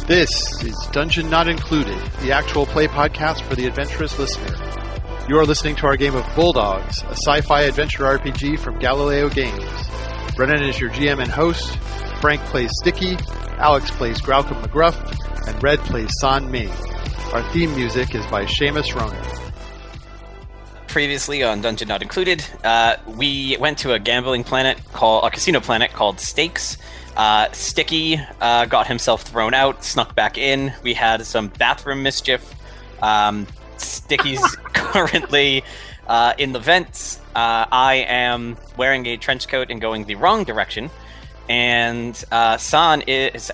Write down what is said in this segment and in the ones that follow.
This is Dungeon Not Included, the actual play podcast for the adventurous listener. You are listening to our game of Bulldogs, a sci-fi adventure RPG from Galileo Games. Brennan is your GM and host, Frank plays Sticky, Alex plays Graucom McGruff, and Red plays San Ming. Our theme music is by Seamus Ronan. Previously on Dungeon Not Included, we went to a casino planet called Stakes. Sticky got himself thrown out, snuck back in. We had some bathroom mischief. Sticky's currently in the vents. I am wearing a trench coat and going the wrong direction. And San is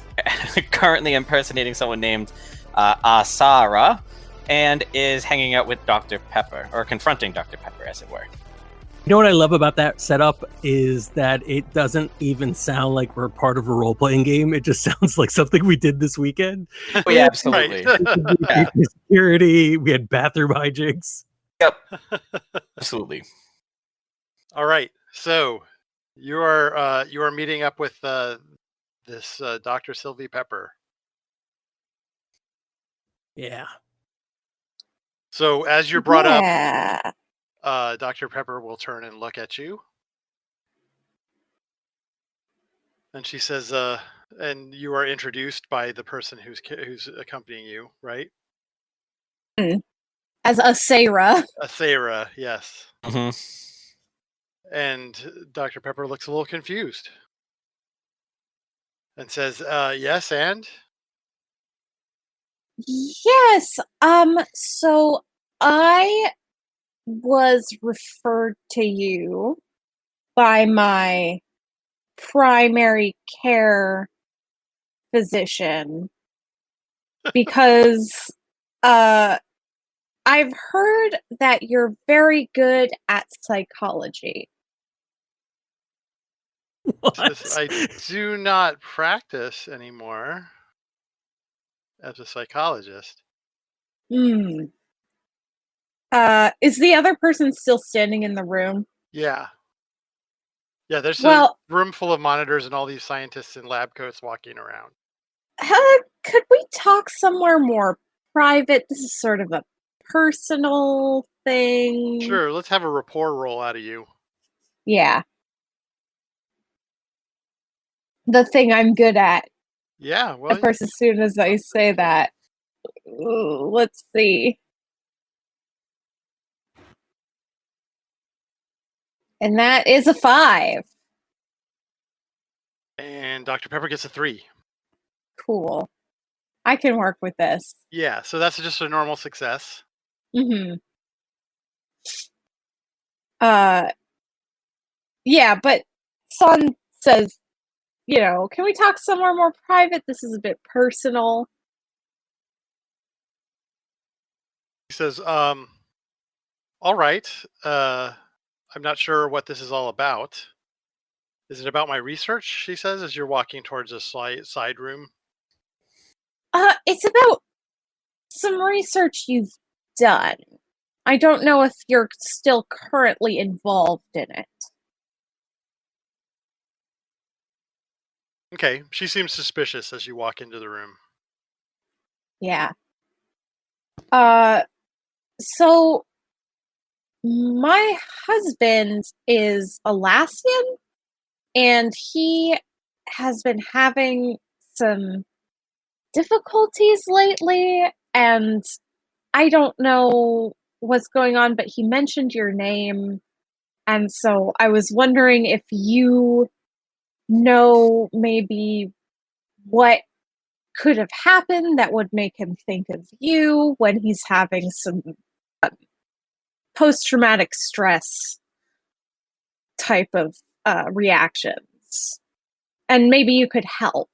currently impersonating someone named Asara and is hanging out with Dr. Pepper, or confronting Dr. Pepper, as it were. You know what I love about that setup is that it doesn't even sound like we're part of a role-playing game. It just sounds like something we did this weekend. Oh, yeah, absolutely. Yeah. Security, we had bathroom hijinks. Yep, absolutely. All right, so you are meeting up with this Dr. Sylvie Pepper. Yeah. So as you're brought up, Dr. Pepper will turn and look at you. And she says, and you are introduced by the person who's accompanying you, right? As Asara. Asara, yes. Mm-hmm. And Dr. Pepper looks a little confused. And says, yes, and? Yes. So I was referred to you by my primary care physician because I've heard that you're very good at psychology. Says, I do not practice anymore as a psychologist. Is the other person still standing in the room? Yeah. Yeah, there's a room full of monitors and all these scientists in lab coats walking around. Could we talk somewhere more private? This is sort of a personal thing. Sure, let's have a rapport roll out of you. Yeah. The thing I'm good at. Yeah, well. Of course, as soon as I say that, let's see. And that is a 5. And Dr. Pepper gets a 3. Cool. I can work with this. Yeah, so that's just a normal success. Mm-hmm. Yeah, but Son says, can we talk somewhere more private? This is a bit personal. He says, all right. I'm not sure what this is all about. Is it about my research? She says, as you're walking towards a side room. It's about some research you've done. I don't know if you're still currently involved in it. Okay, she seems suspicious as you walk into the room. Yeah. So my husband is Alassian, and he has been having some difficulties lately, and I don't know what's going on, but he mentioned your name, and so I was wondering if you know maybe what could have happened that would make him think of you when he's having some post-traumatic stress type of reactions. And maybe you could help.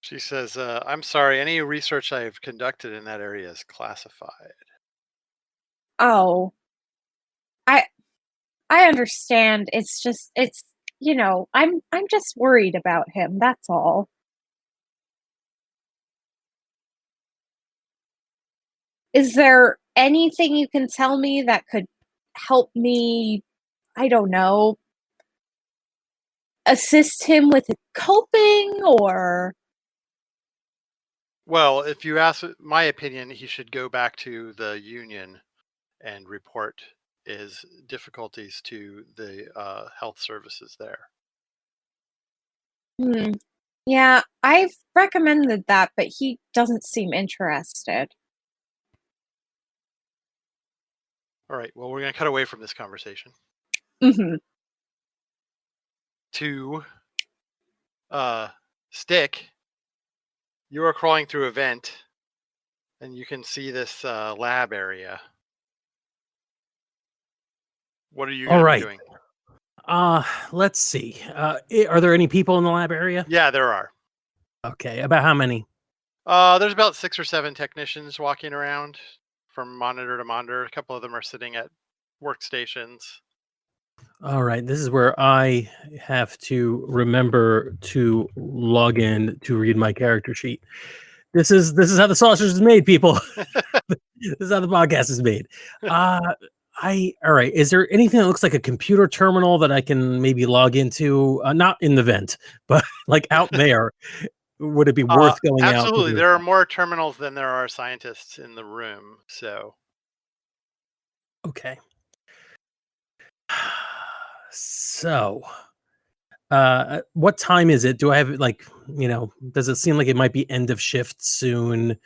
She says, I'm sorry, any research I've conducted in that area is classified. Oh. I understand. It's I'm just worried about him, that's all. Is there anything you can tell me that could help me, I don't know, assist him with coping, or? Well, if you ask my opinion, he should go back to the union and report his difficulties to the health services there. Yeah, I've recommended that, but he doesn't seem interested. All right. Well, we're going to cut away from this conversation Mm-hmm. to Stick. You are crawling through a vent, and you can see this lab area. What are you going to be doing? Let's see. Are there any people in the lab area? Yeah, there are. Okay, about how many? There's about 6 or 7 technicians walking around from monitor to monitor. A couple of them are sitting at workstations. All right, this is where I have to remember to log in to read my character sheet. This is how the sausage is made, people. This is how the podcast is made. All right. Is there anything that looks like a computer terminal that I can maybe log into? Not in the vent, but like out there. Would it be worth going out? Absolutely. There are more terminals than there are scientists in the room. So, okay. So, what time is it? Do I have like, does it seem like it might be end of shift soon?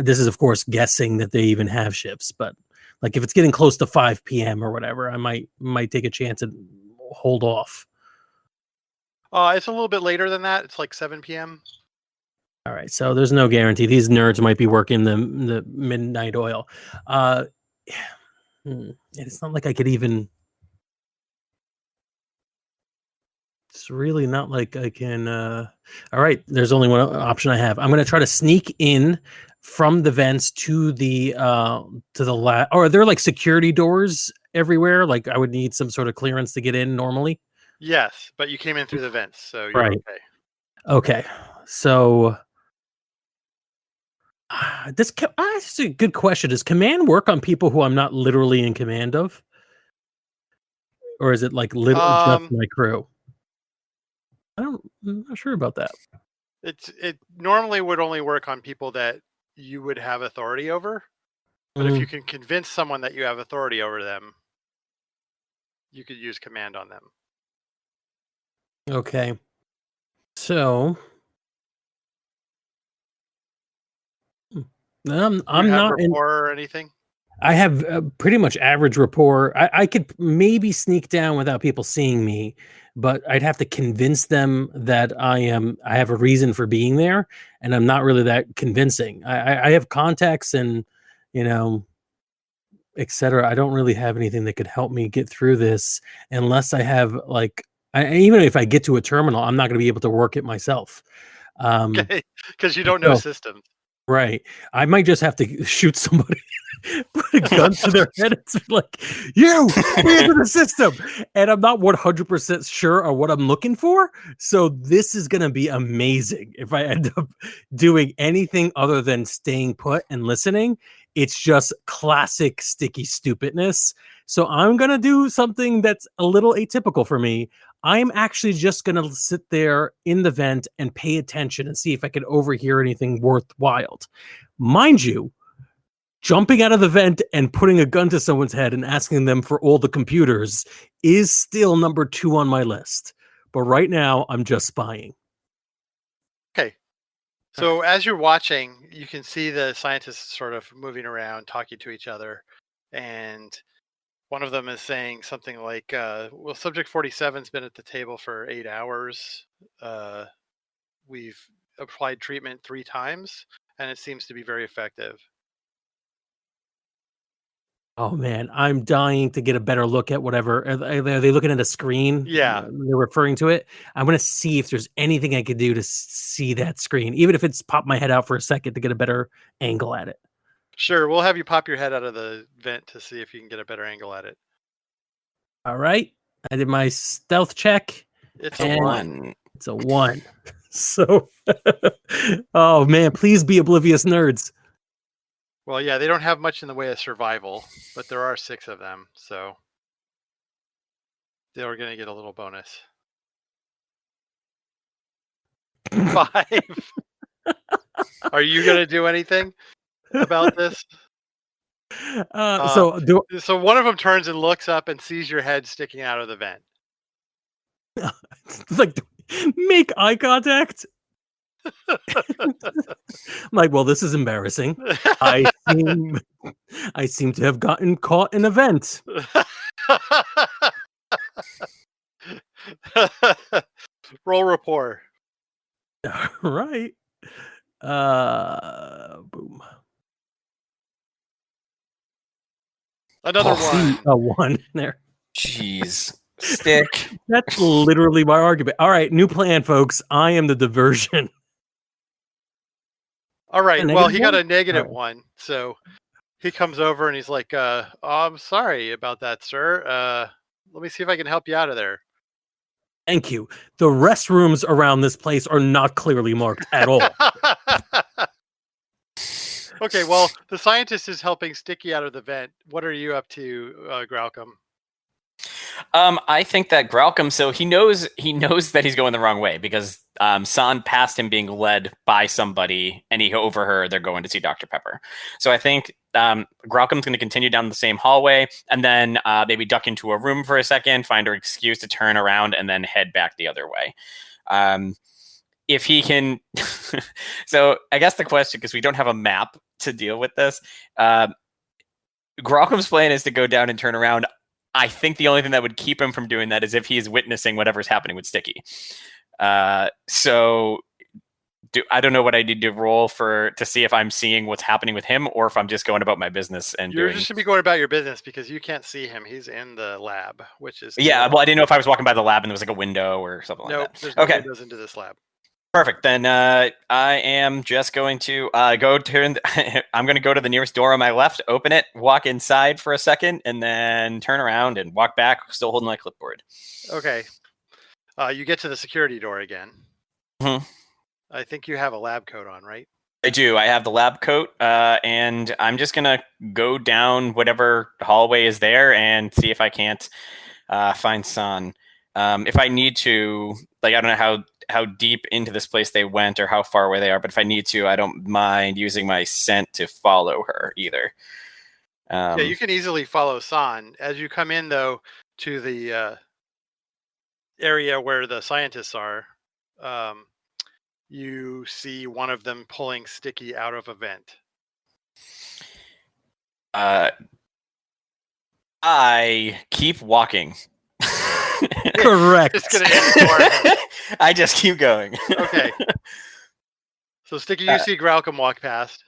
This is, of course, guessing that they even have shifts, but like if it's getting close to 5 p.m. or whatever, I might take a chance and hold off. it's a little bit later than that. It's like 7 p.m. All right, so there's no guarantee. These nerds might be working the midnight oil. It's not like I could even. It's really not like I can. All right, there's only one option I have. I'm going to try to sneak in from the vents to the lab. Or are there like security doors everywhere? Like I would need some sort of clearance to get in normally. Yes, but you came in through the vents, so you're Right. okay. Okay, so this that's a good question. Does command work on people who I'm not literally in command of, or is it like literally just my crew? I'm not sure about that. It normally would only work on people that you would have authority over. But if you can convince someone that you have authority over them, you could use command on them. Okay. So I'm not in rapport or anything. I have pretty much average rapport. I could maybe sneak down without people seeing me, but I'd have to convince them that I have a reason for being there, and I'm not really that convincing. I have contacts and, etc. I don't really have anything that could help me get through this unless I have like, even if I get to a terminal, I'm not going to be able to work it myself. Okay, because you don't know systems. Right. I might just have to shoot somebody, put a gun to their head and be like, you, into the system. And I'm not 100% sure of what I'm looking for. So this is going to be amazing. If I end up doing anything other than staying put and listening, it's just classic sticky stupidness. So I'm going to do something that's a little atypical for me. I'm actually just going to sit there in the vent and pay attention and see if I can overhear anything worthwhile. Mind you, jumping out of the vent and putting a gun to someone's head and asking them for all the computers is still number 2 on my list. But right now, I'm just spying. Okay. So as you're watching, you can see the scientists sort of moving around, talking to each other. And one of them is saying something like, well, subject 47's been at the table for 8 hours. We've applied treatment 3 times, and it seems to be very effective. Oh, man, I'm dying to get a better look at whatever. Are they looking at a screen? Yeah. They're referring to it. I'm going to see if there's anything I could do to see that screen, even if it's pop my head out for a second to get a better angle at it. Sure, we'll have you pop your head out of the vent to see if you can get a better angle at it. All right. I did my stealth check. It's a 1. It's a 1. So, oh, man, please be oblivious nerds. Well, yeah, they don't have much in the way of survival, but there are 6 of them, so they're going to get a little bonus. 5. Are you going to do anything about this? So So one of them turns and looks up and sees your head sticking out of the vent. it's like make eye contact. I'm like, well, this is embarrassing. I seem to have gotten caught in a vent. Roll rapport. All right. Boom. Another one. A 1 there. Jeez. Stick. That's literally my argument. All right, new plan, folks. I am the diversion. All right. A Well, he negative got a one? negative Oh. 1. So he comes over and he's like, oh, I'm sorry about that, sir. Let me see if I can help you out of there. Thank you. The restrooms around this place are not clearly marked at all. Okay, well, the scientist is helping Sticky out of the vent. What are you up to, Graucom? I think that Graucom, so he knows that he's going the wrong way because San passed him being led by somebody, and he overheard they're going to see Dr. Pepper. So I think Graucom's going to continue down the same hallway, and then maybe duck into a room for a second, find an excuse to turn around, and then head back the other way. If he can, so I guess the question, because we don't have a map to deal with this, Graucom's plan is to go down and turn around. I think the only thing that would keep him from doing that is if he is witnessing whatever's happening with Sticky. So I don't know what I need to roll to see if I'm seeing what's happening with him or if I'm just going about my business and You're just should be going about your business because you can't see him. He's in the lab, which is yeah. Well, I didn't know if I was walking by the lab and there was like a window or something like that. There's no windows into this lab. Perfect. Then I am just going to go turn. I'm going to go to the nearest door on my left, open it, walk inside for a second, and then turn around and walk back, still holding my clipboard. Okay. You get to the security door again. Mm-hmm. I think you have a lab coat on, right? I do. I have the lab coat, and I'm just going to go down whatever hallway is there and see if I can't find San. If I need to, like, I don't know how deep into this place they went or how far away they are, but if I need to, I don't mind using my scent to follow her either. Yeah, you can easily follow San. As you come in, though, to the area where the scientists are, you see one of them pulling Sticky out of a vent. I keep walking. Correct. I just keep going. Okay. So Sticky, you see Graucom walk past,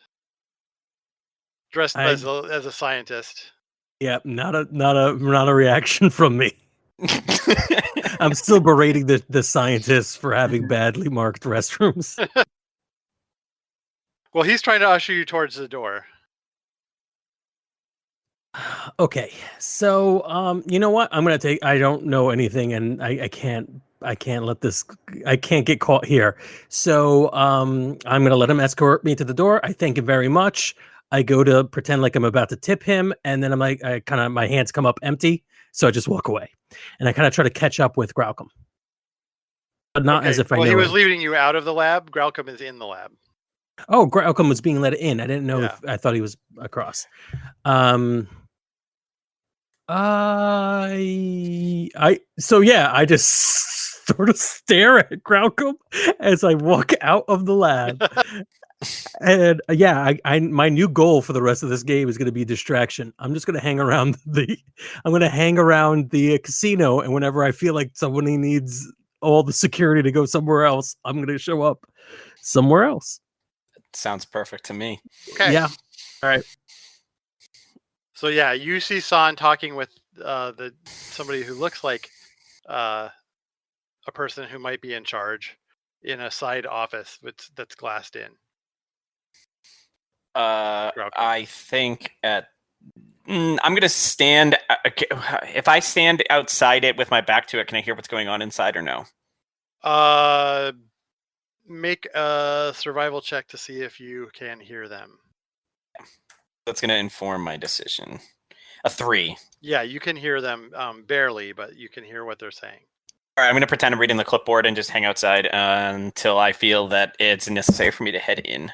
dressed as a scientist. Yeah, not a reaction from me. I'm still berating the scientists for having badly marked restrooms. Well, he's trying to usher you towards the door. Okay, so you know what? I don't know anything, and I can't let this. I can't get caught here. So I'm gonna let him escort me to the door. I thank him very much. I go to pretend like I'm about to tip him, and then I'm like, my hands come up empty, so I just walk away, and I kind of try to catch up with Graucom, but not as if I know. Well, he was leading you out of the lab. Graucom is in the lab. Oh, Graucom was being let in. I didn't know if I thought he was across. I just sort of stare at Graucom as I walk out of the lab. And I my new goal for the rest of this game is going to be distraction. I'm just going to hang around the casino, and whenever I feel like somebody needs all the security to go somewhere else, I'm going to show up somewhere else. Sounds perfect to me. Okay. Yeah. All right. So yeah, you see San talking with somebody who looks like a person who might be in charge in a side office that's glassed in. I think I'm going to stand. If I stand outside it with my back to it, can I hear what's going on inside or no? Make a survival check to see if you can hear them. That's going to inform my decision. A 3. Yeah, you can hear them barely, but you can hear what they're saying. All right, I'm going to pretend I'm reading the clipboard and just hang outside until I feel that it's necessary for me to head in.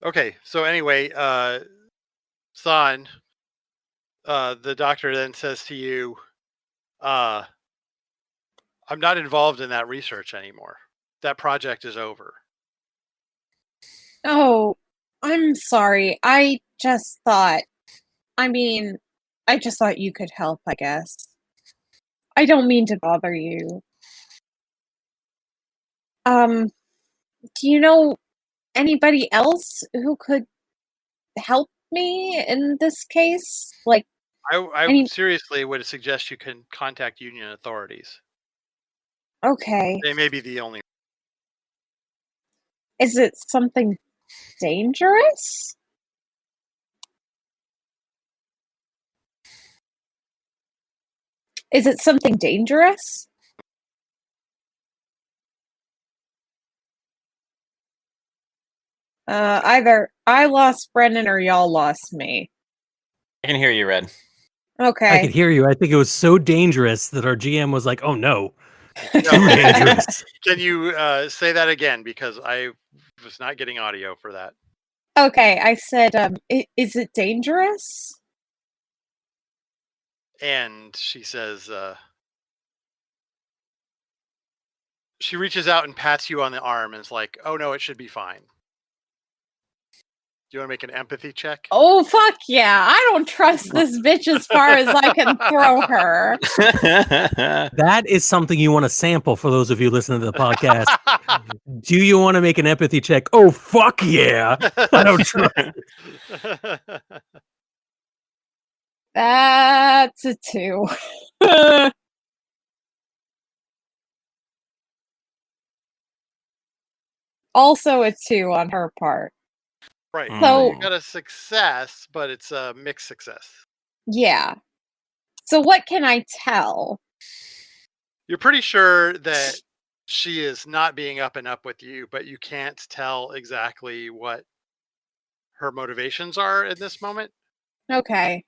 Okay, so anyway, San, the doctor then says to you, I'm not involved in that research anymore. That project is over. Oh, I'm sorry. I just thought you could help, I guess. I don't mean to bother you. Do you know anybody else who could help me in this case? Like, I seriously would suggest you can contact union authorities. okay. They may be the only. Is it something dangerous? Is it something dangerous? Either I lost Brendan or y'all lost me. I can hear you, Red. Okay. I could hear you. I think it was so dangerous that our GM was like, "Oh no, too dangerous." Can you say that again? Because I was not getting audio for that. Okay, I said, is it dangerous? And she says, she reaches out and pats you on the arm and is like, "Oh no, it should be fine." Do you want to make an empathy check? Oh, fuck yeah. I don't trust this bitch as far as I can throw her. That is something you want to sample for those of you listening to the podcast. Do you want to make an empathy check? Oh, fuck yeah. I don't trust it. That's a 2. Also a 2 on her part. Right. So- you got a success, but it's a mixed success. Yeah. So what can I tell? You're pretty sure that she is not being up and up with you, but you can't tell exactly what her motivations are in this moment. Okay.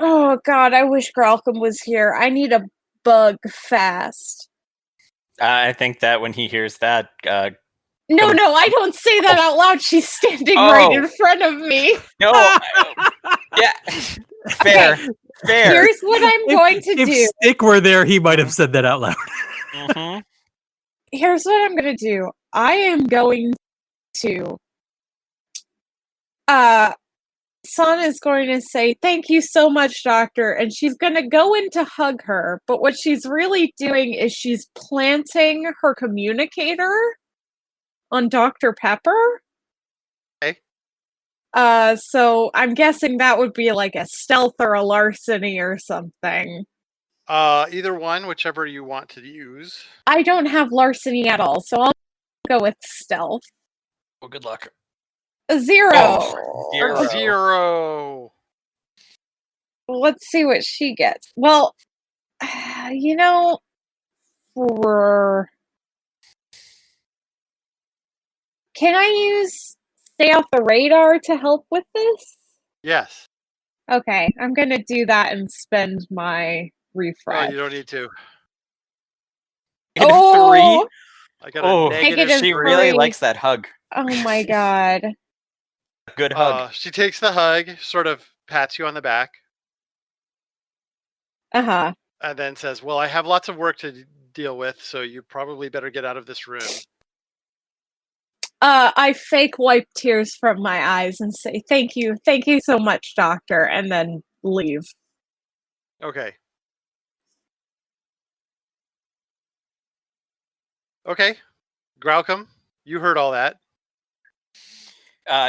Oh god, I wish Gralcom was here. I need a bug fast. I think that when he hears that, No, I don't say that out loud. She's standing right in front of me. no, yeah, fair. Here's what I'm going to If do. Stick were there, he might have said that out loud. Mm-hmm. Here's what I'm going to do. I am going to Son is going to say, "Thank you so much, doctor," and she's going to go in to hug her, but what she's really doing is she's planting her communicator on Dr. Pepper. Okay. So I'm guessing that would be like a stealth or a larceny or something. Either one, whichever you want to use. I don't have larceny at all, so I'll go with stealth. Well, good luck. A 0. Zero. 0. Let's see what she gets. Well, you know, can I use stay off the radar to help with this? Yes. Okay, I'm gonna do that and spend my Oh, refresh. you don't need to. Oh! 3. I got a negative She 3. really likes that hug. Oh my god. Good hug. She takes the hug, sort of pats you on the back, Uh-huh. and then says, "Well, I have lots of work to deal with, so you probably better get out of this room." I fake wipe tears from my eyes and say, thank you so much, doctor, and then leave. Okay. Okay. Graucom, you heard all that.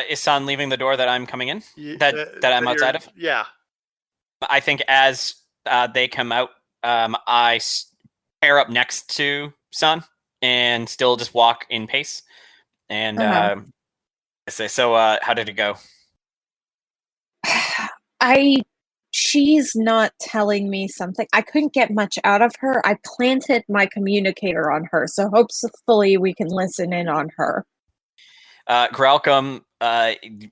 Is San leaving the door that I'm coming in? You- That I'm outside of? Yeah. I think as they come out, I pair up next to San and still just walk in pace. And I say, so how did it go? She's not telling me something. I couldn't get much out of her. I planted my communicator on her, so hopefully we can listen in on her. Gralcom,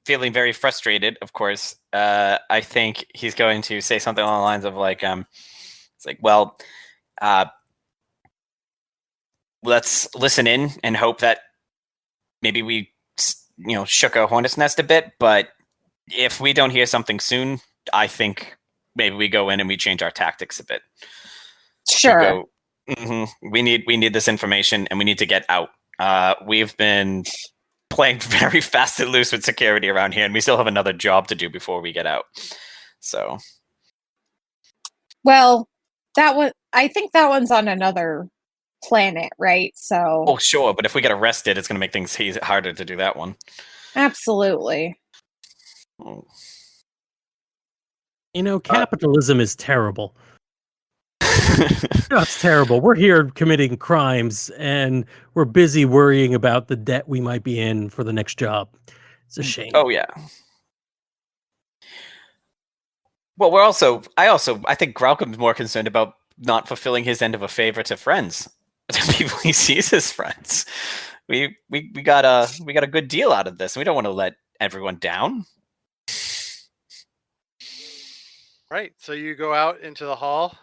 feeling very frustrated, of course, I think he's going to say something along the lines of like, it's like, well, let's listen in and hope that maybe we, shook a hornet's nest a bit. But if we don't hear something soon, I think maybe we go in and we change our tactics a bit. Sure. We need this information and we need to get out. We've been playing very fast and loose with security around here, and we still have another job to do before we get out. So, well, I think that one's on another planet, right? So, oh sure, but if we get arrested, it's going to make things harder to do that one. Absolutely. Oh. Capitalism is terrible. It's terrible. We're here committing crimes, and we're busy worrying about the debt we might be in for the next job. It's a shame. Oh yeah. Well, I think Gralcom's more concerned about not fulfilling his end of a favor to friends, to people he sees as friends. We got a good deal out of this, and we don't want to let everyone down. Right. So you go out into the hall.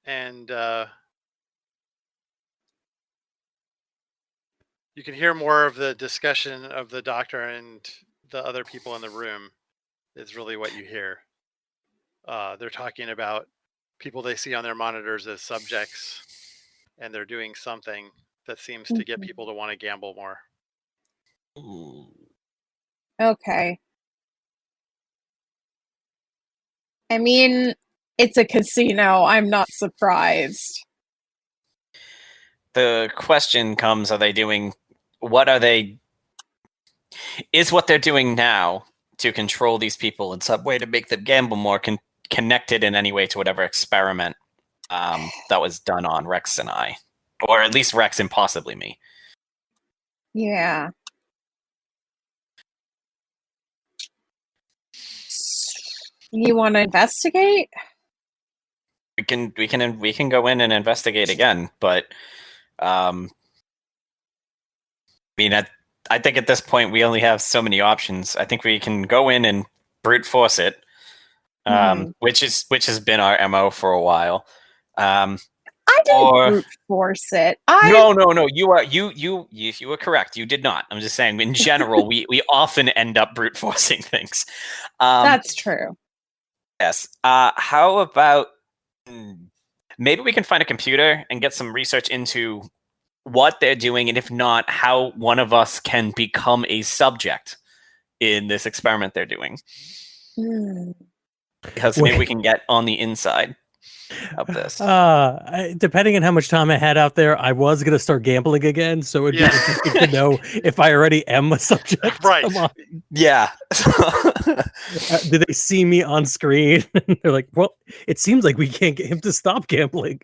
And you can hear more of the discussion of the doctor and the other people in the room is really what you hear. They're talking about people they see on their monitors as subjects, and they're doing something that seems to get people to want to gamble more. Ooh. Okay. I mean, it's a casino. I'm not surprised. The question comes, is what they're doing now to control these people in some way to make them gamble more connected in any way to whatever experiment that was done on Rex and I, or at least Rex and possibly me. Yeah. You want to investigate? We can go in and investigate again, but I think at this point we only have so many options. I think we can go in and brute force it, which has been our MO for a while. I didn't brute force it. No. You are correct. You did not. I'm just saying. In general, we often end up brute forcing things. That's true. Yes. How about maybe we can find a computer and get some research into what they're doing, and if not, how one of us can become a subject in this experiment they're doing. Because maybe we can get on the inside of this. Depending on how much time I had out there, I was going to start gambling again, so it'd be interesting to know if I already am a subject. Right. Yeah. Do they see me on screen? They're like, well, it seems like we can't get him to stop gambling.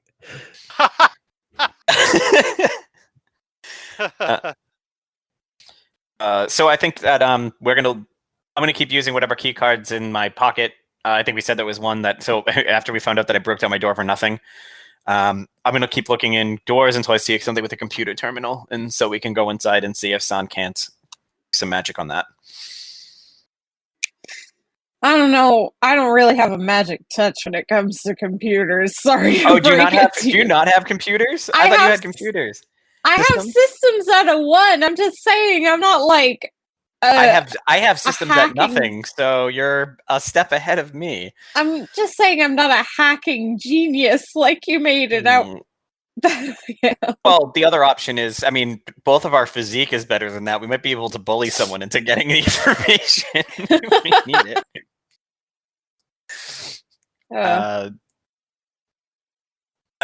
So I think that I'm gonna keep using whatever key cards in my pocket. I think we said there was one that. So after we found out that I broke down my door for nothing, I'm gonna keep looking in doors until I see something with a computer terminal, and so we can go inside and see if San can't do some magic on that. I don't know. I don't really have a magic touch when it comes to computers. Sorry. Oh, do you not have computers? I thought you had computers. I have systems out of one. I'm just saying, I'm not like. I have systems at nothing, so you're a step ahead of me. I'm just saying, I'm not a hacking genius like you made it out. Yeah. Well, the other option is, I mean, both of our physique is better than that. We might be able to bully someone into getting the information if we need it.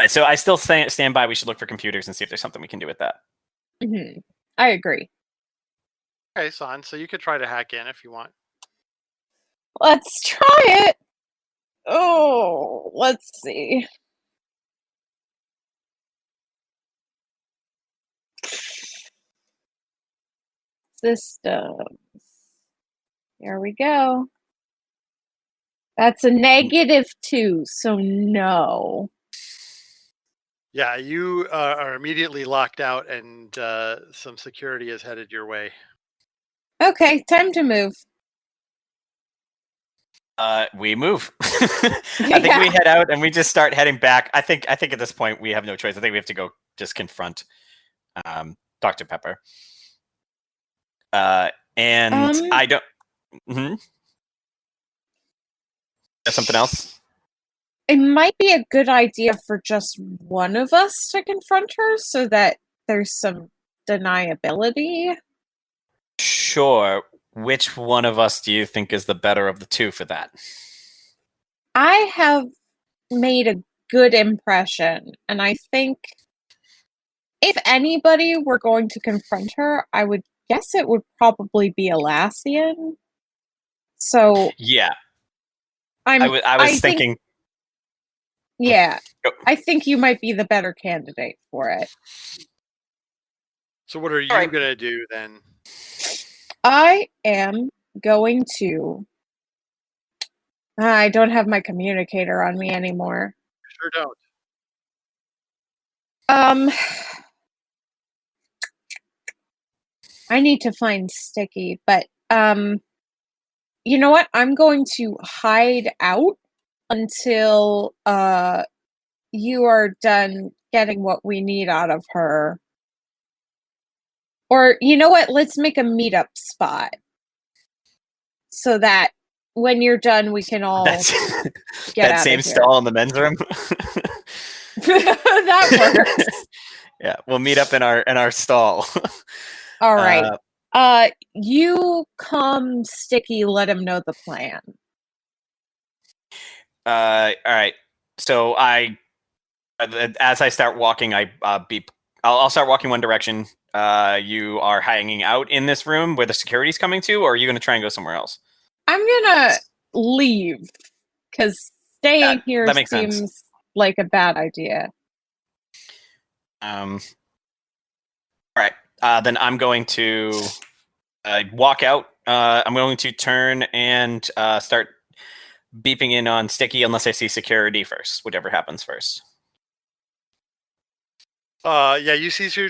So I still stand by. We should look for computers and see if there's something we can do with that. Mm-hmm. I agree. Okay, San. So you could try to hack in if you want. Let's try it. Oh, let's see. Systems. Here we go. That's a -2, so no. Yeah, you are immediately locked out, and some security is headed your way. Okay, time to move. We move. I think we head out and we just start heading back. I think at this point we have no choice. I think we have to go just confront Dr. Pepper. And I don't. Mm-hmm. Something else? It might be a good idea for just one of us to confront her so that there's some deniability. Sure. Which one of us do you think is the better of the two for that? I have made a good impression, and I think if anybody were going to confront her, I would guess it would probably be Alassian. So Yeah, I was thinking. Yeah, I think you might be the better candidate for it. So what are you going to do then? I am going to... I don't have my communicator on me anymore. Sure don't. I need to find Sticky, but you know what? I'm going to hide out until you are done getting what we need out of her. Or you know what? Let's make a meetup spot so that when you're done, we can all get that out same of here. stall in the men's room. That works. Yeah, we'll meet up in our stall. All right. You come, Sticky. Let him know the plan. All right. So as I start walking, I'll start walking one direction. You are hanging out in this room where the security's coming to, or are you going to try and go somewhere else? I'm gonna leave because staying here that makes seems sense. like a bad idea. All right. Then I'm going to walk out. I'm going to turn and start beeping in on Sticky unless I see security first, whatever happens first. Yeah, you see two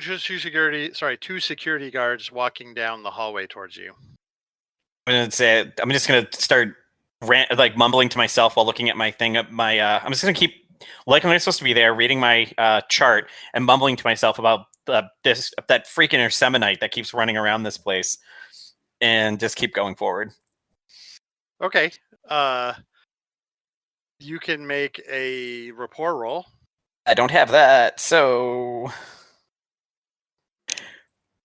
security guards walking down the hallway towards you. I'm just gonna start mumbling to myself while looking at my thing. I'm just gonna keep like I'm supposed to be there, reading my chart and mumbling to myself about that freaking Ersemonite that keeps running around this place, and just keep going forward. Okay. You can make a rapport roll. I don't have that, so.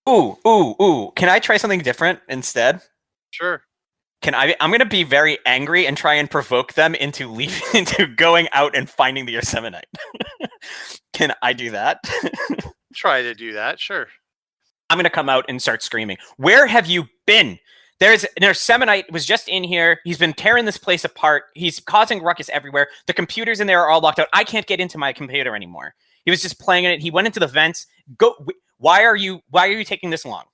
Ooh! Can I try something different instead? Sure. I'm going to be very angry and try and provoke them into going out and finding the Ersemonite. Can I do that? Try to do that, sure. I'm going to come out and start screaming. Where have you been? There's an Ersemonite was just in here. He's been tearing this place apart. He's causing ruckus everywhere. The computers in there are all locked out. I can't get into my computer anymore. He was just playing it. He went into the vents. Why are you taking this long?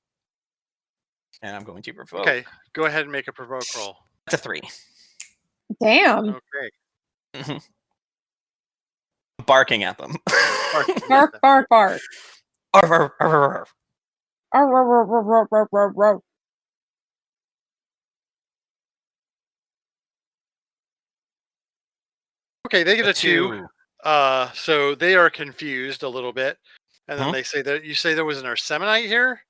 And I'm going to provoke. Okay, go ahead and make a provoke roll. That's a 3. Damn. Okay. Mm-hmm. Barking at them. Bark, bark, bark. Arr, arr, arr, arr. Okay, they get a 2. So they are confused a little bit. And then they say that you say there was an Ersemonite here?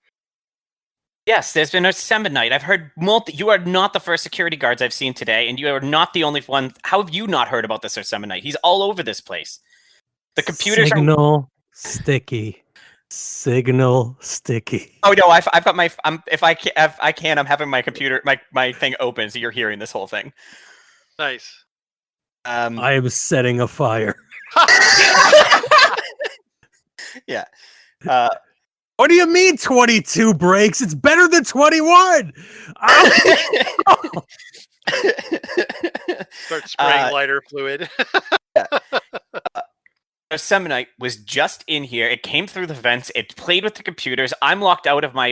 Yes, there's been a Ersemonite. I've heard you are not the first security guards I've seen today, and you are not the only one. How have you not heard about this Ersemonite? He's all over this place. The computers Signal Sticky. Signal Sticky. Oh no, I've got my. If I can, I'm having my computer, my thing open, so you're hearing this whole thing. Nice. I am setting a fire. Yeah. What do you mean 22 breaks? It's better than 21. Start spraying lighter fluid. Yeah. Ersemonite was just in here. It came through the vents. It played with the computers. I'm locked out of my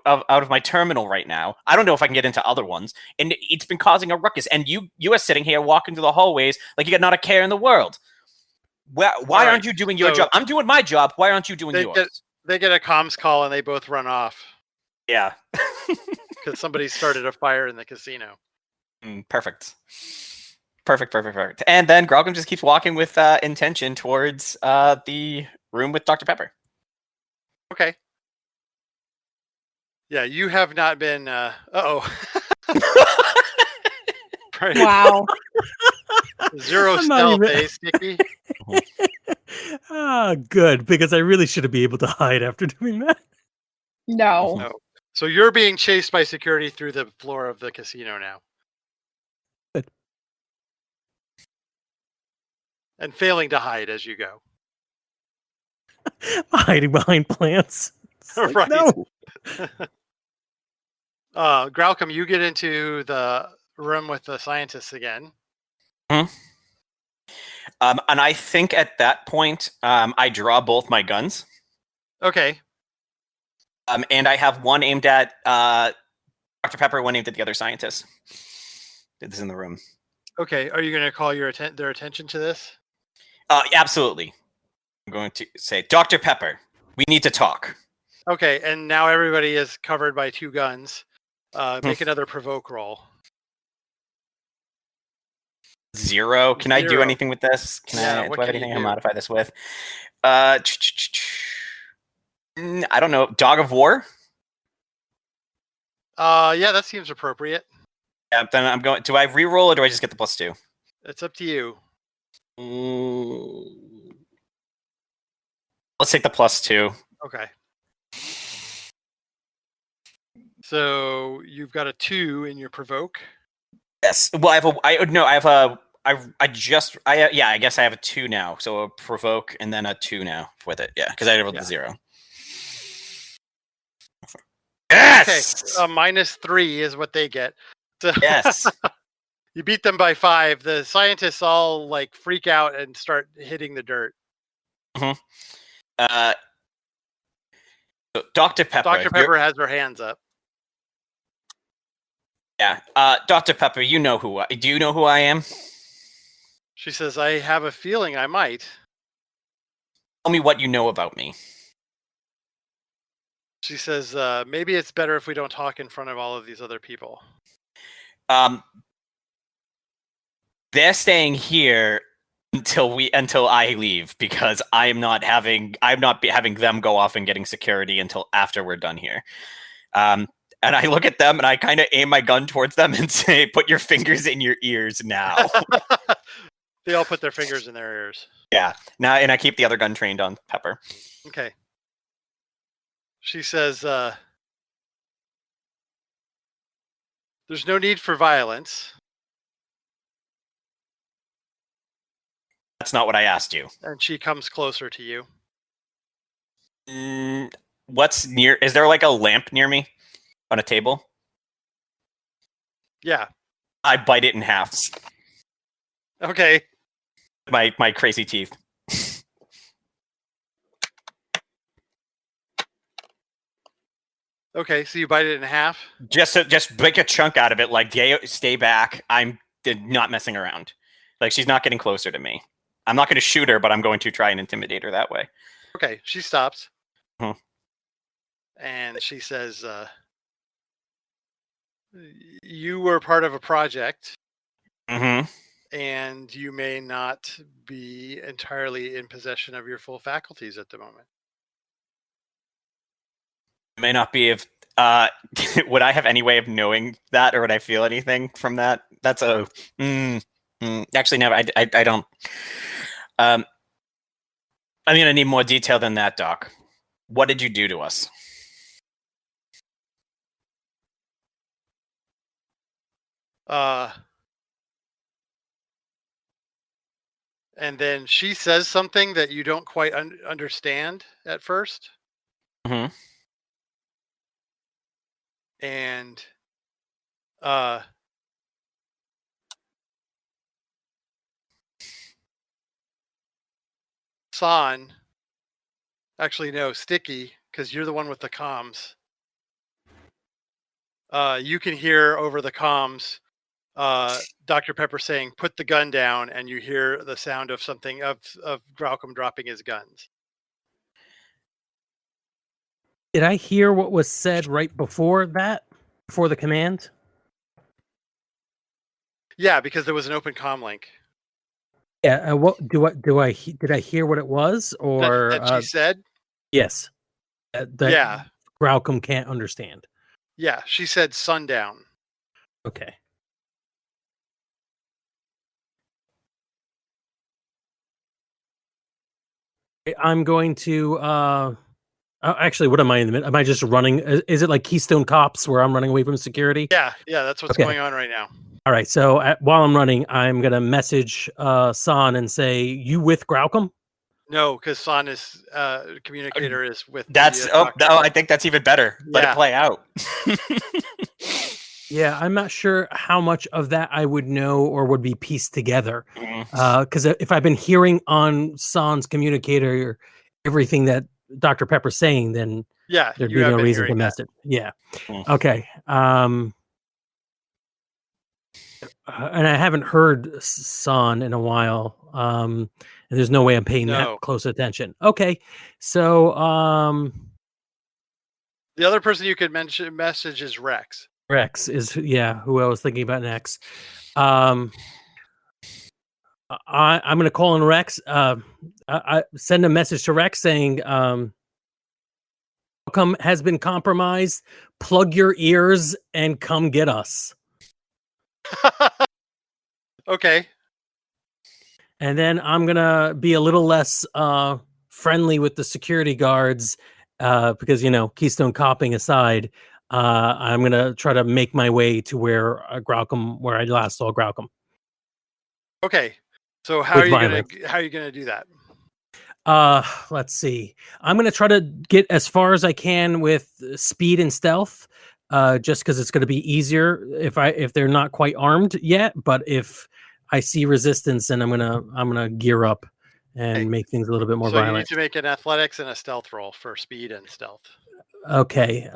out of my terminal right now. I don't know if I can get into other ones, and it's been causing a ruckus. And you are sitting here walking through the hallways like you got not a care in the world. Why right, aren't you doing your so- job? I'm doing my job. Why aren't you doing They yours? They get a comms call and they both run off Yeah. because somebody started a fire in the casino. Perfect. Perfect. And then Grogum just keeps walking with intention towards the room with Dr. Pepper. Okay. Yeah, you have not been. Right. Wow. Zero I'm not stealth, even- Sticky? Good, because I really should be able to hide after doing that. No. No. So you're being chased by security through the floor of the casino now. Good. And failing to hide as you go. Hiding behind plants. It's like, Right. No. Graucom, you get into the room with the scientists again. And I think at that point, I draw both my guns. Okay. And I have one aimed at Dr. Pepper, one aimed at the other scientist. Did this in the room. Okay. Are you going to call their attention to this? Absolutely. I'm going to say, Dr. Pepper, we need to talk. Okay. And now everybody is covered by two guns. Make another provoke roll. 0. Can I do 0. anything with this? Do I have anything I can modify this with? I don't know. Dog of War? Yeah, that seems appropriate. Yeah, then I'm going. Do I re-roll or do I just get the +2? It's up to you. Let's take the +2. Okay. So you've got a 2 in your provoke. Yes. Well, I guess I have a 2 now. So a provoke and then a 2 now with it. Yeah, because I rolled the 0. Yes. Okay. -3 is what they get. So Yes. you beat them by 5. The scientists all like freak out and start hitting the dirt. So Dr. Pepper. Dr. Pepper has her hands up. Yeah. Dr. Pepper, do you know who I am? She says, I have a feeling I might. Tell me what you know about me. She says, maybe it's better if we don't talk in front of all of these other people. They're staying here until I leave because I'm not having them go off and getting security until after we're done here. And I look at them and I kind of aim my gun towards them and say, "Put your fingers in your ears now." They all put their fingers in their ears. Yeah. Now, and I keep the other gun trained on Pepper. Okay. She says, there's no need for violence. That's not what I asked you. And she comes closer to you. What's near? Is there like a lamp near me on a table? Yeah. I bite it in half. Okay. My crazy teeth. Okay, so you bite it in half? Just break a chunk out of it. Like, stay back. I'm not messing around. Like, she's not getting closer to me. I'm not going to shoot her, but I'm going to try and intimidate her that way. Okay, she stops. Mhm. And she says, you were part of a project, Mm-hmm. and you may not be entirely in possession of your full faculties at the moment. It may not be if... would I have any way of knowing that, or would I feel anything from that? That's a... actually, no, I don't... I'm going to need more detail than that, Doc. What did you do to us? And then she says something that you don't quite understand at first. Mm-hmm. And San, actually no, Sticky, because you're the one with the comms. You can hear over the comms, Dr. Pepper saying, "Put the gun down," and you hear the sound of something of Graucom dropping his guns. Did I hear what was said right before that? Before the command? Yeah, because there was an open comm link Yeah. What did I hear what it was, or that she said. yes, that Yeah, Graucom can't understand. yeah, she said sundown. Okay. I'm going to actually, what am I in the middle? Am I just running? Is it like Keystone Cops where I'm running away from security? Yeah, that's what's going on right now. All right. So while I'm running, I'm gonna message San and say, "You with Graucom?" No, because San is communicator is with. That's I think that's even better. Let it play out. Yeah, I'm not sure how much of that I would know or would be pieced together. Because if I've been hearing on San's communicator everything that Dr. Pepper's saying, then there'd be no reason to mess it. Yeah. Okay. And I haven't heard San in a while. And there's no way I'm paying that close attention. Okay. So the other person you could message is Rex. Rex is who I was thinking about next. I'm going to call in Rex. I send a message to Rex saying, "Come has been compromised. Plug your ears and come get us." Okay. And then I'm gonna be a little less friendly with the security guards because Keystone Copping aside. I'm gonna try to make my way to where where I last saw Graucom. Okay, so how are you gonna do that? Let's see. I'm gonna try to get as far as I can with speed and stealth, just because it's gonna be easier if they're not quite armed yet. But if I see resistance, then I'm gonna gear up and make things a little bit more violent. So you need to make an athletics and a stealth roll for speed and stealth. Okay.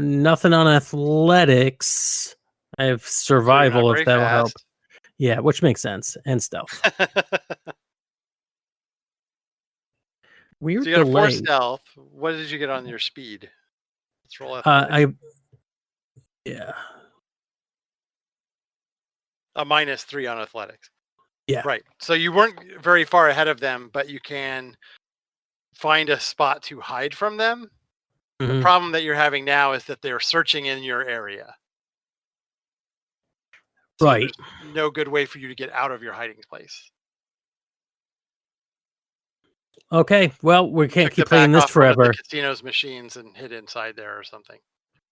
Nothing on athletics. I have survival if that'll help. Yeah, which makes sense. And stealth. Weird. So you got a 4 stealth. What did you get on your speed? Let's roll athletics. A -3 on athletics. Yeah. Right. So you weren't very far ahead of them, but you can find a spot to hide from them. The problem that you're having now is that they're searching in your area. So right. There's no good way for you to get out of your hiding place. Okay. Well, we can't keep playing this forever. The casino's machines and hid inside there or something.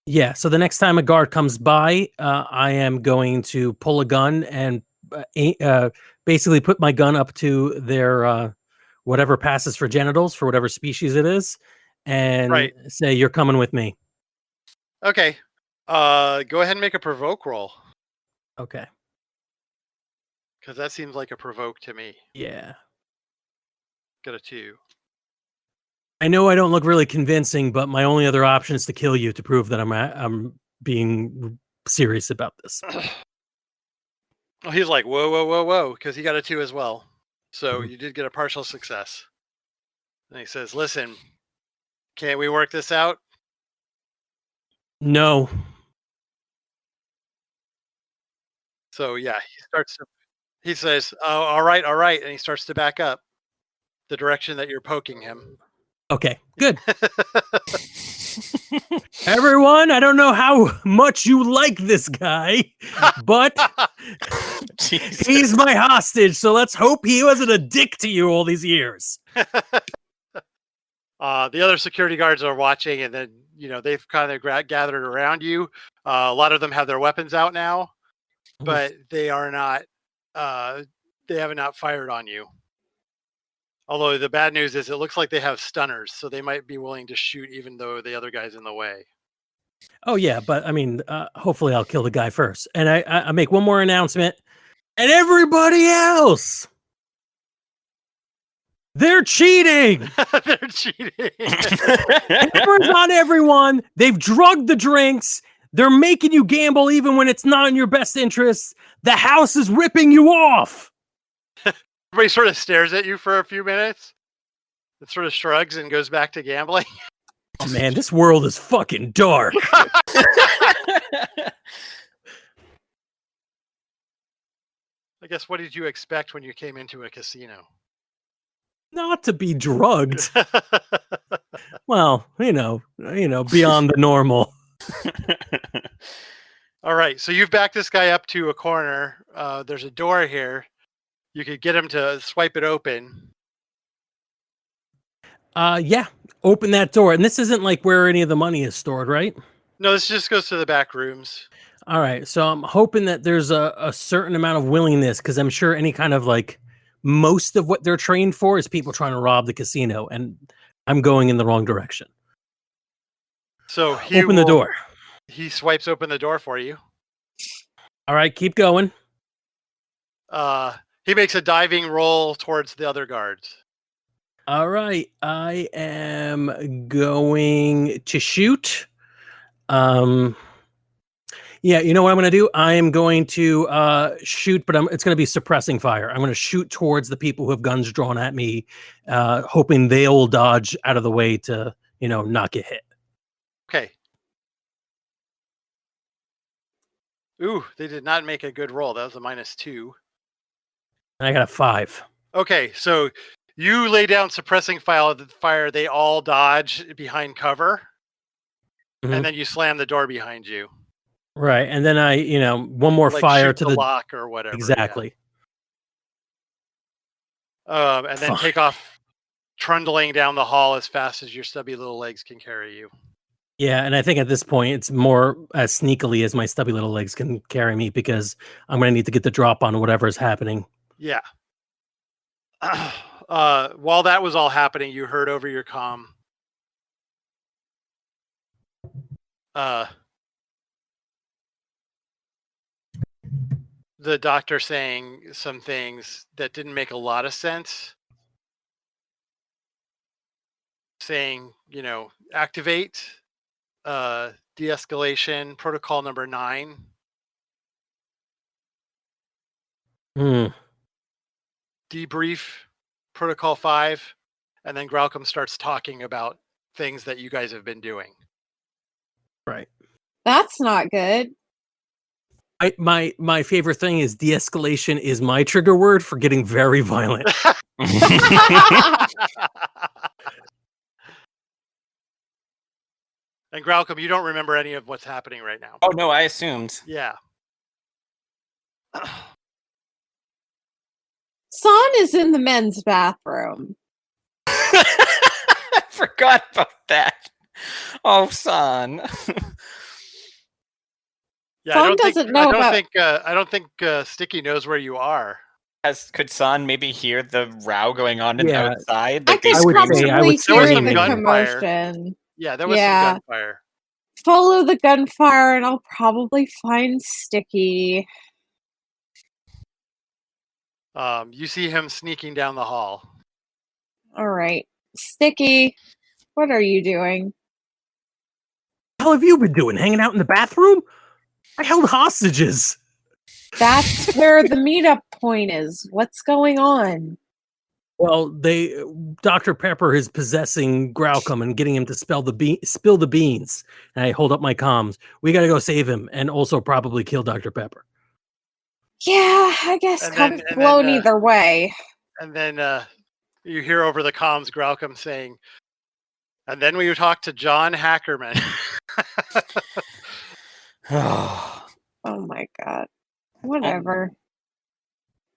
Yeah. So the next time a guard comes by, I am going to pull a gun and basically put my gun up to their whatever passes for genitals for whatever species it is. And say, "You're coming with me." Okay. Go ahead and make a provoke roll. Okay. Because that seems like a provoke to me. Yeah. Got a 2. I know I don't look really convincing, but my only other option is to kill you to prove that I'm being serious about this. Well, he's like, whoa, because he got a 2 as well. So you did get a partial success. And he says, "Listen, can't we work this out?" No. So yeah, he says, "Oh, all right," and he starts to back up the direction that you're poking him. Okay, good. Everyone, I don't know how much you like this guy, but he's my hostage, so let's hope he wasn't a dick to you all these years. The other security guards are watching, and then they've kind of gathered around you. A lot of them have their weapons out now, but they are not. They have not fired on you. Although the bad news is, it looks like they have stunners, so they might be willing to shoot even though the other guy's in the way. Oh yeah, but I mean, hopefully I'll kill the guy first. And I make one more announcement, and everybody else, they're cheating. They're cheating. Hammers on everyone. They've drugged the drinks. They're making you gamble even when it's not in your best interest. The house is ripping you off. Everybody sort of stares at you for a few minutes. It sort of shrugs and goes back to gambling. Oh man, this world is fucking dark. I guess what did you expect when you came into a casino? Not to be drugged. Well, beyond the normal. All right, so you've backed this guy up to a corner. There's a door here. You could get him to swipe it open. Yeah, open that door. And this isn't like where any of the money is stored, right? No, this just goes to the back rooms. All right, so I'm hoping that there's a certain amount of willingness, because I'm sure any kind of most of what they're trained for is people trying to rob the casino, and I'm going in the wrong direction. So open the door. He swipes open the door for you. All right, keep going. He makes a diving roll towards the other guards. All right, I am going to shoot. Yeah, you know what I'm going to do? I am going to shoot, but it's going to be suppressing fire. I'm going to shoot towards the people who have guns drawn at me, hoping they'll dodge out of the way to, not get hit. Okay. Ooh, they did not make a good roll. That was a -2. And I got a 5. Okay, so you lay down suppressing fire. They all dodge behind cover, and then you slam the door behind you. Right, and then I, one more fire to the lock or whatever. Exactly. Yeah. And then take off, trundling down the hall as fast as your stubby little legs can carry you. Yeah, and I think at this point it's more as sneakily as my stubby little legs can carry me, because I'm going to need to get the drop on whatever is happening. Yeah. While that was all happening, you heard over your comm. The doctor saying some things that didn't make a lot of sense. Saying, activate de-escalation protocol number 9. Debrief protocol 5, and then Graucom starts talking about things that you guys have been doing. Right. That's not good. My favorite thing is de-escalation is my trigger word for getting very violent. And Graucom, you don't remember any of what's happening right now. Oh no, I assumed. Yeah. San is in the men's bathroom. I forgot about that. Oh, San. Yeah, I don't think Sticky knows where you are. Could San maybe hear the row going on outside? I could probably hear the commotion. Yeah, there was some gunfire. Follow the gunfire and I'll probably find Sticky. You see him sneaking down the hall. All right. Sticky, what are you doing? What the hell have you been doing? Hanging out in the bathroom? I held hostages. That's where the meetup point is. What's going on? Well, Dr. Pepper is possessing Graucom and getting him to spill the beans. And I hold up my comms. We got to go save him, and also probably kill Dr. Pepper. Yeah, I guess kind of blown either way. And then you hear over the comms Graucom saying, and then we talk to John Hackerman. Oh my God. Whatever.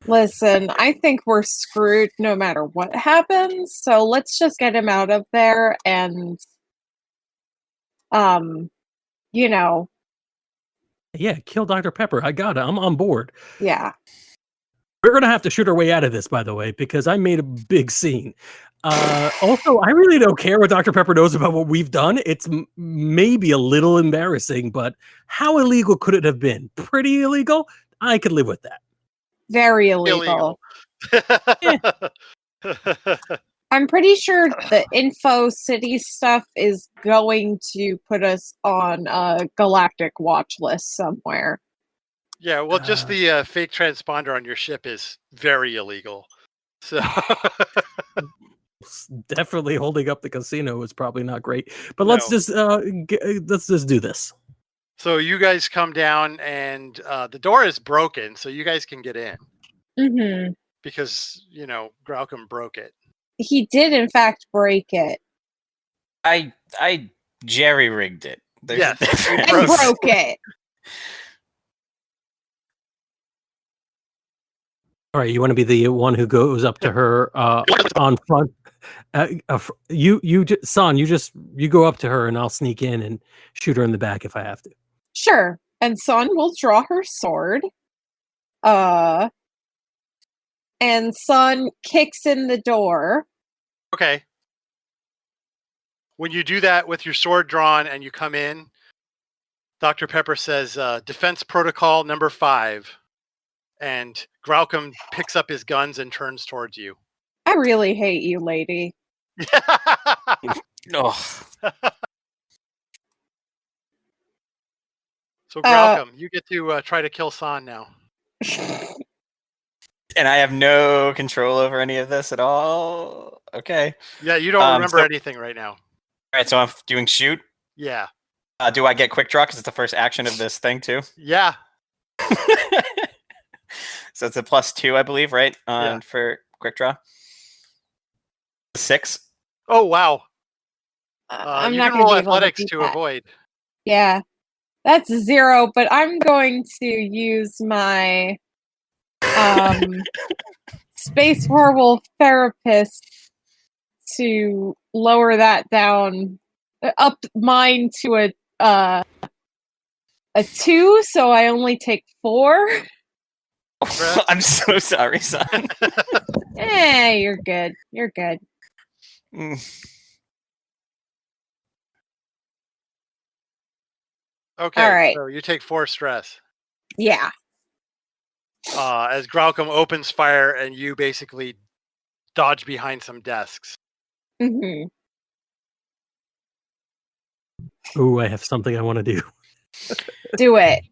Listen, I think we're screwed no matter what happens, so let's just get him out of there and, Yeah, kill Dr. Pepper. I got it. I'm on board. Yeah. We're going to have to shoot our way out of this, by the way, because I made a big scene. Also, I really don't care what Dr. Pepper knows about what we've done. It's maybe a little embarrassing, but how illegal could it have been? Pretty illegal? I could live with that. Very illegal. I'm pretty sure the Info City stuff is going to put us on a galactic watch list somewhere. Yeah, well, just the fake transponder on your ship is very illegal. So Definitely holding up the casino is probably not great. But No. let's just do this. So you guys come down, and the door is broken, so you guys can get in Mm-hmm. because Graucom broke it. He did, in fact, break it. I jerry rigged it. There's Yes, a difference. And broke it. All right, you want to be the one who goes up to her on front. Son, you go up to her, and I'll sneak in and shoot her in the back if I have to. Sure. And Sun will draw her sword. And Sun kicks in the door. Okay. When you do that with your sword drawn and you come in, Dr. Pepper says, defense protocol number 5. And Graucom picks up his guns and turns towards you. I really hate you, lady. Oh, So Graucom, you get to try to kill San now. and I have no control over any of this at all. Okay. Yeah, you don't remember so- anything right now. All right, so I'm doing shoot. Yeah. Do I get quick draw because it's the first action of this thing too? Yeah. So it's a +2, I believe, right? Yeah. For quick draw. 6. Oh, wow. I'm you not can going roll to be able athletics to, to that. avoid. Yeah, that's 0. But I'm going to use my Space Werewolf therapist to lower that down, up mine to a 2, so I only take 4. I'm so sorry, son. You're good. You're good. Okay, All right. so you take 4 stress. Yeah. As Graucom opens fire and you basically dodge behind some desks. Mm-hmm. Ooh, I have something I want to do. Do it.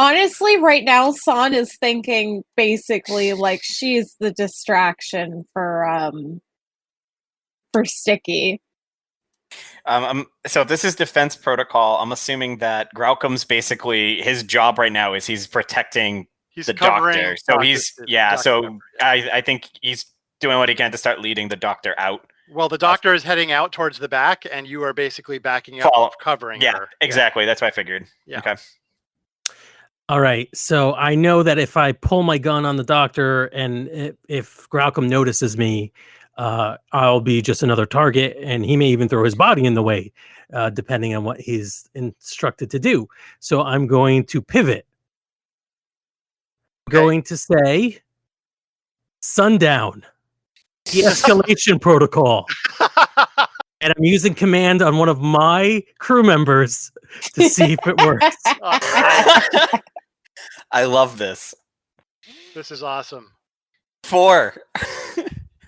Honestly, right now, San is thinking basically like she's the distraction for Sticky. So if this is defense protocol, I'm assuming that Graucom's basically his job right now is he's protecting the doctor. So I think he's doing what he can to start leading the doctor out. Well, the doctor is heading out towards the back, and you are basically backing up, covering her. Exactly. That's what I figured. Yeah. Okay. All right, so I know that if I pull my gun on the doctor and if Graucom notices me, I'll be just another target, and he may even throw his body in the way, depending on what he's instructed to do. So I'm going to pivot. Okay. Going to say, sundown, de-escalation protocol. And I'm using command on one of my crew members to see if it works. I love this. This is awesome. 4.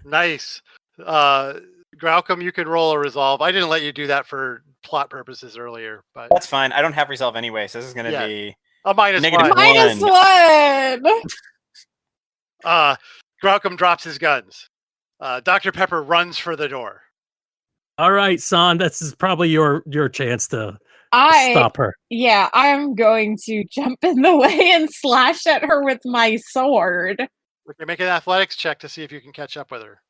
Nice. Graucom, you could roll a resolve. I didn't let you do that for plot purposes earlier, but That's fine. I don't have resolve anyway, so this is going to be a -1. -1. Graucom drops his guns. Dr. Pepper runs for the door. All right, San, this is probably your chance to stop her. Yeah, I'm going to jump in the way and slash at her with my sword. We can make an athletics check to see if you can catch up with her.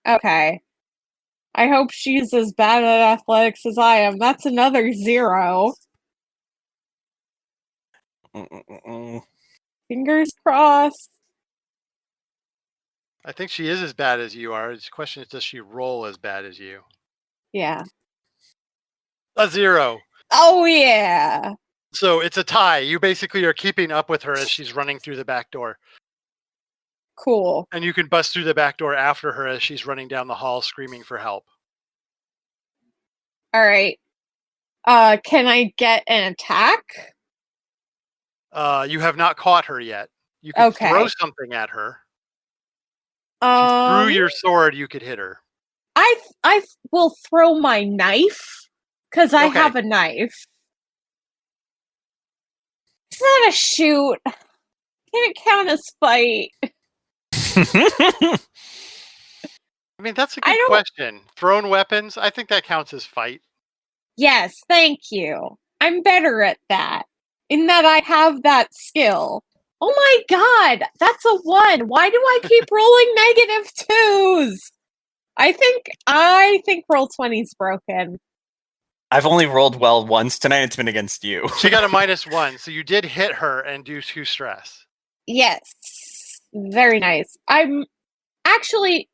Okay. I hope she's as bad at athletics as I am. That's another 0. Fingers crossed. I think she is as bad as you are. The question is, does she roll as bad as you? Yeah. A 0. Oh, yeah. So it's a tie. You basically are keeping up with her as she's running through the back door. Cool. And you can bust through the back door after her as she's running down the hall screaming for help. All right. Can I get an attack? You have not caught her yet. You can throw something at her. If you threw your sword, you could hit her. I will throw my knife because I Okay. have a knife. Is that a shoot? Can it count as fight? I mean, that's a I good don't- question. Thrown weapons, I think that counts as fight. Yes, thank you. I'm better at that. In that I have that skill. Oh my god, that's a 1. Why do I keep rolling -2s? I think roll 20's broken. I've only rolled well once tonight. It's been against you. She got a -1, so you did hit her and do 2 stress. Yes. Very nice. I'm actually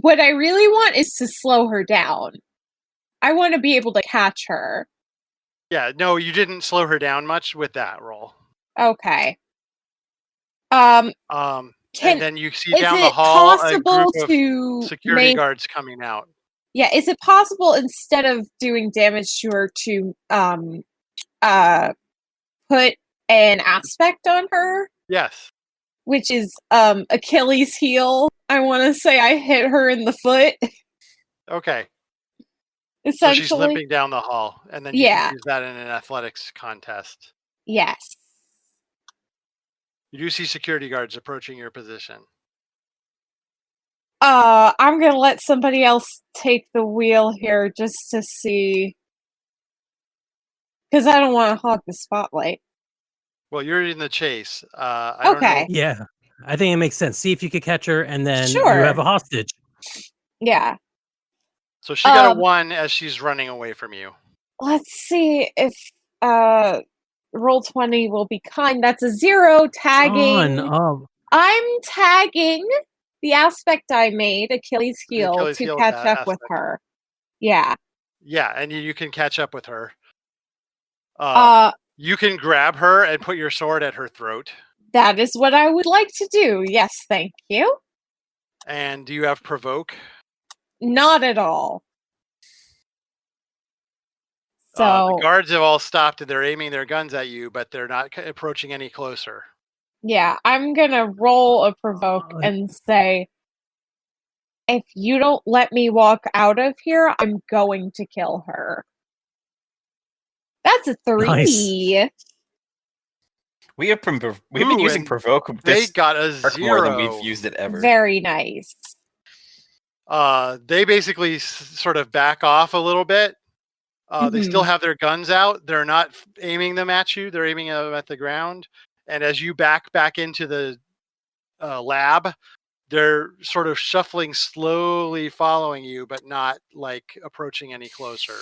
what I really want is to slow her down. I want to be able to catch her. Yeah, no, you didn't slow her down much with that roll. Okay. And Can then you see is down the it hall a possible group of to security make guards coming out. Yeah, is it possible instead of doing damage to her to put an aspect on her, Yes. which is Achilles heel? I want to say I hit her in the foot. Okay. So Essentially, she's limping down the hall, and then you Yeah. can use that in an athletics contest. yes. You do see security guards approaching your position. I'm gonna let somebody else take the wheel here just to see, because I don't want to hog the spotlight. Well, you're in the chase. I don't know. Okay. Yeah, I think it makes sense. See if you could catch her, and then you Sure. have a hostage. Yeah. So she got a Um, 1 as she's running away from you. Let's see if roll 20 will be kind. That's a 0 tagging. Oh, I'm tagging the aspect I made, Achilles heel, Achilles to heel catch up with aspect. her. Yeah. Yeah, and you can catch up with her. Uh, You can grab her and put your sword at her throat. that is what I would like to do. Yes, thank you. And do you have provoke? Not at all. So, The guards have all stopped and they're aiming their guns at you, but they're not approaching any closer. yeah, I'm gonna roll a provoke and say, if you don't let me walk out of here, I'm going to kill her. That's a 3. Nice. We've been Ooh, using and provoke They this got a arc more than 0. we've used it ever. Very nice. They basically sort of back off a little bit. They still have their guns out. They're not aiming them at you. They're aiming them at the ground. And as you back into the lab, they're sort of shuffling slowly, following you, but not like approaching any closer.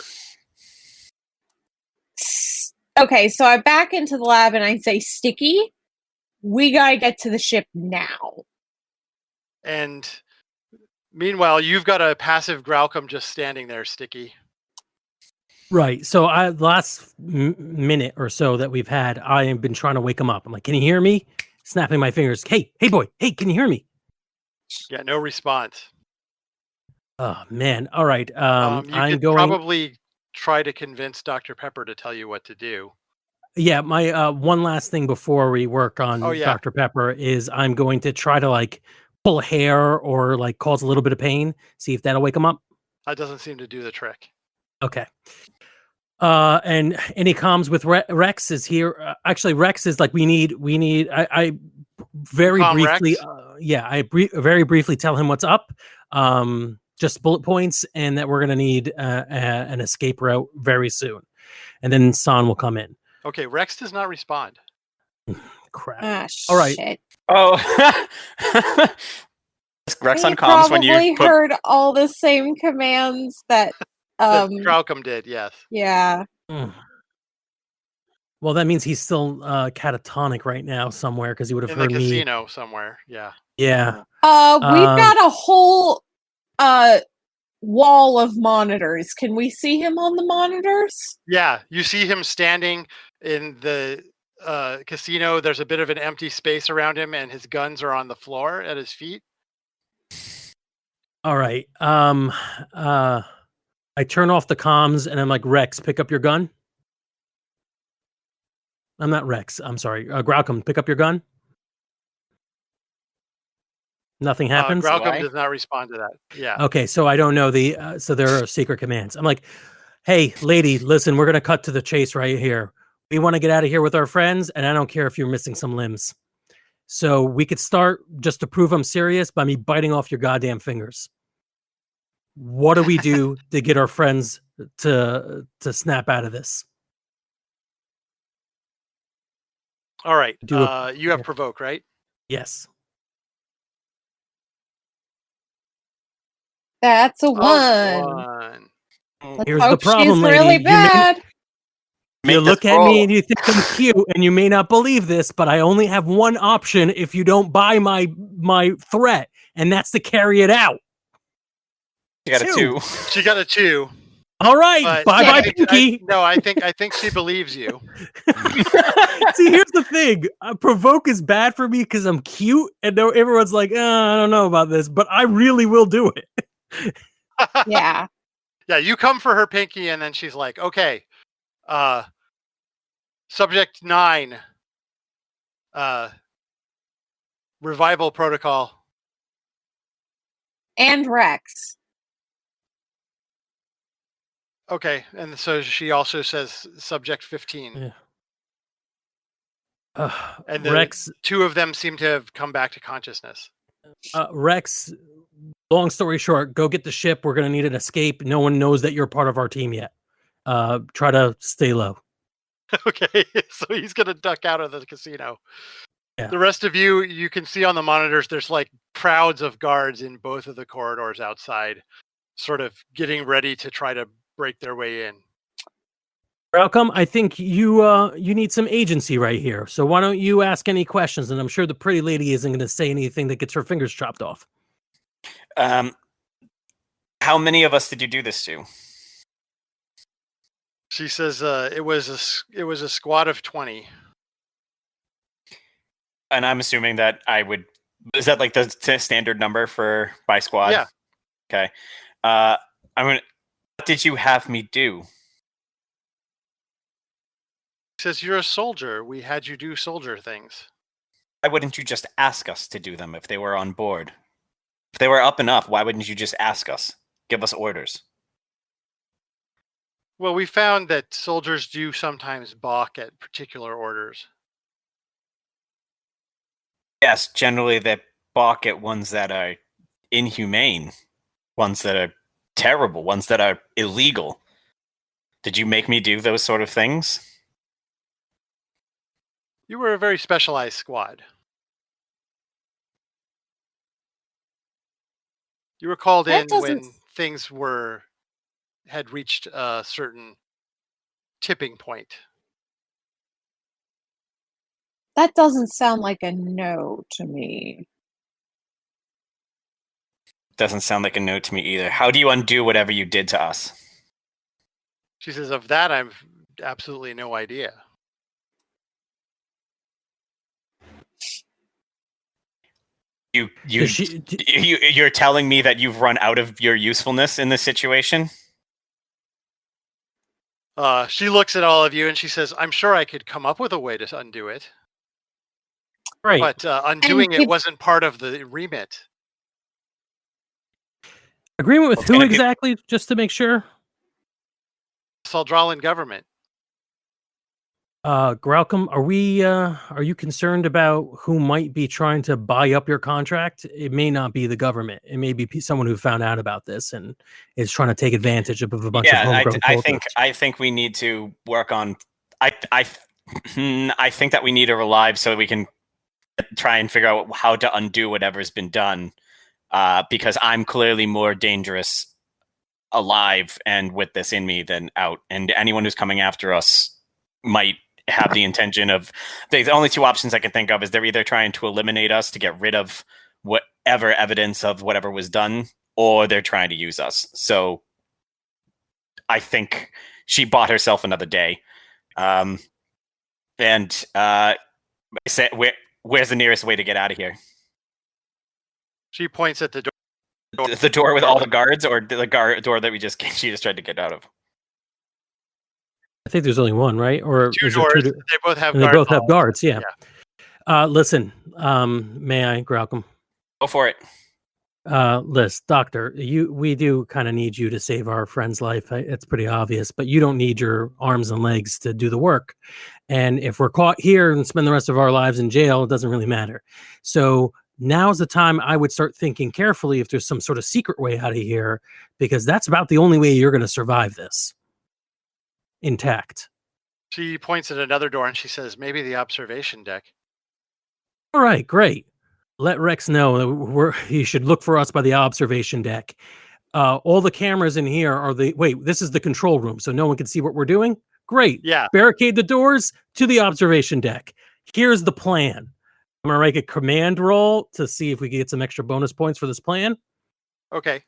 Okay, so I back into the lab and I say, Sticky, we gotta get to the ship now. And meanwhile, you've got a passive Growlcom just standing there, Sticky. right. So the last minute or so that we've had, I have been trying to wake him up. I'm like, can you hear me? Snapping my fingers. Hey, boy. Hey, can you hear me? Yeah, no response. Oh man. All right. You I'm could going. probably try to convince Dr. Pepper to tell you what to do. Yeah, my one last thing before we work on Oh, yeah. Dr. Pepper is I'm going to try to like pull hair or like cause a little bit of pain. See if that'll wake him up. That doesn't seem to do the trick. Okay. And any comms with Rex is here. Actually, Rex is like we need. I very Comm briefly. Rex? Very briefly tell him what's up. Just bullet points, and that we're gonna need an escape route very soon, and then San will come in. Okay, Rex does not respond. Crap. Ah, All right. shit. Oh. Rex on He comms when you probably put heard all the same commands that, Growlcom did, yes. yeah. Mm. Well, that means he's still catatonic right now somewhere because he would have In the heard me. casino somewhere, yeah. Yeah. We've got a whole wall of monitors. Can we see him on the monitors? Yeah, you see him standing in the casino. There's a bit of an empty space around him, and his guns are on the floor at his feet. All right. I turn off the comms and I'm like, Rex, pick up your gun. I'm not Rex. I'm sorry. Growlcom, pick up your gun. Nothing happens. Graucom Why? does not respond to that. Yeah. Okay, so I don't know so there are secret commands. I'm like, hey, lady, listen, we're gonna cut to the chase right here. We want to get out of here with our friends, and I don't care if you're missing some limbs. So we could start just to prove I'm serious by me biting off your goddamn fingers. What do we do to get our friends to snap out of this? All right. Do You have provoke, right? Yes. That's a A 1. Let's Here's hope the problem, she's lady. really You may- bad. Make You this look at roll. me and you think I'm cute, and you may not believe this, but I only have one option if you don't buy my threat, and that's to carry it out. You got a 2. She got a 2. All right, But bye bye, Pinky. I think she believes you. See, here's the thing: provoke is bad for me because I'm cute, and everyone's like, I don't know about this, but I really will do it. Yeah. Yeah, you come for her pinky, and then she's like, okay. Subject 9. Revival protocol. And Rex. Okay, and so she also says subject 15. Yeah. And Rex, 2 of them seem to have come back to consciousness. Rex, long story short, go get the ship. We're going to need an escape. No one knows that you're part of our team yet. Try to stay low. Okay, so he's going to duck out of the casino. Yeah. The rest of you can see on the monitors, there's like crowds of guards in both of the corridors outside, sort of getting ready to try to break their way in. Malcolm, I think you need some agency right here. So why don't you ask any questions? And I'm sure the pretty lady isn't going to say anything that gets her fingers chopped off. How many of us did you do this to? She says it was a squad of 20. And I'm assuming that is that like the standard number for by squad? Yeah. Okay. What did you have me do? Says you're a soldier. We had you do soldier things. Why wouldn't you just ask us to do them if they were on board? If they were up enough, why wouldn't you just ask us? Give us orders. Well, we found that soldiers do sometimes balk at particular orders. Yes, generally they balk at ones that are inhumane, ones that are terrible, ones that are illegal. Did you make me do those sort of things? You were a very specialized squad. You were called in when things had reached a certain tipping point. That doesn't sound like a no to me. Doesn't sound like a no to me either. How do you undo whatever you did to us? She says, of that, I've absolutely no idea. You're telling me that you've run out of your usefulness in this situation? She looks at all of you and she says, I'm sure I could come up with a way to undo it. Right. But undoing it wasn't part of the remit. Agreement with who exactly, just to make sure? Saldralan government. Graucom, are you concerned about who might be trying to buy up your contract? It may not be the government. It may be someone who found out about this and is trying to take advantage of a bunch of homegrown cultures. I think we need to work on. I think that we need a relive so we can try and figure out how to undo whatever's been done. Because I'm clearly more dangerous alive and with this in me than out, and anyone who's coming after us might have the intention of. The only 2 options I can think of is they're either trying to eliminate us to get rid of whatever evidence of whatever was done, or they're trying to use us. So I think she bought herself another day. And say, where's the nearest way to get out of here? She points at the door. The door with all the guards, or the door that she just tried to get out of? I think there's only one, right? Or 2 doors. They both have guards. They both have guards, yeah. Listen, may I, Graucom? Go for it. Liz, doctor, we do kind of need you to save our friend's life. It's pretty obvious, but you don't need your arms and legs to do the work. And if we're caught here and spend the rest of our lives in jail, it doesn't really matter. So now's the time I would start thinking carefully if there's some sort of secret way out of here, because that's about the only way you're going to survive this intact. She points at another door and she says, maybe the observation deck. All right, great. Let Rex know that he should look for us by the observation deck. All the cameras in here are this is the control room, so no one can see what we're doing? Great. Yeah. Barricade the doors to the observation deck. Here's the plan. I'm going to make a command roll to see if we can get some extra bonus points for this plan. Okay.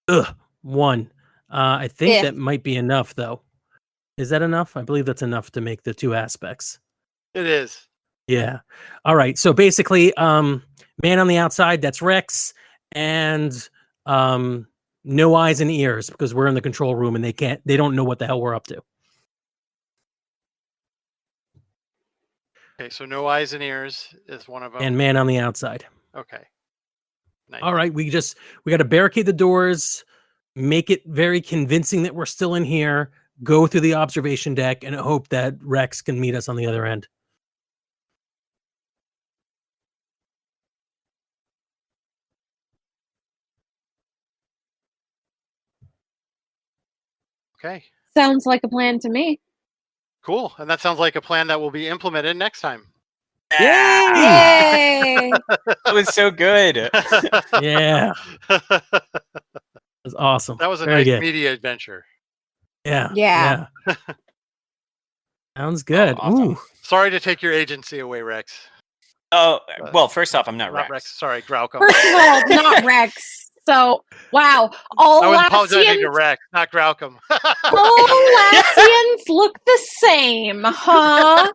Ugh, 1. I think that might be enough, though. Is that enough? I believe that's enough to make the 2 aspects. It is. Yeah. All right. So basically, man on the outside, that's Rex, and no eyes and ears because we're in the control room and they don't know what the hell we're up to. Okay, so no eyes and ears is one of them. And man on the outside. Okay. Nice. All right. We got to barricade the doors, make it very convincing that we're still in here, go through the observation deck, and hope that Rex can meet us on the other end. Okay. Sounds like a plan to me. Cool. And that sounds like a plan that will be implemented next time. Yay! That was so good. Yeah. That was awesome. That was a Very nice good. media adventure. Yeah. Sounds good. Oh, awesome. Ooh. Sorry to take your agency away, Rex. Oh, well, first off, I'm not Not Rex. Sorry, Graucom. First of all, not Rex. So, wow. All I was apologizing to Lassians, Rex, not Graucom. all Lassians look the same, huh?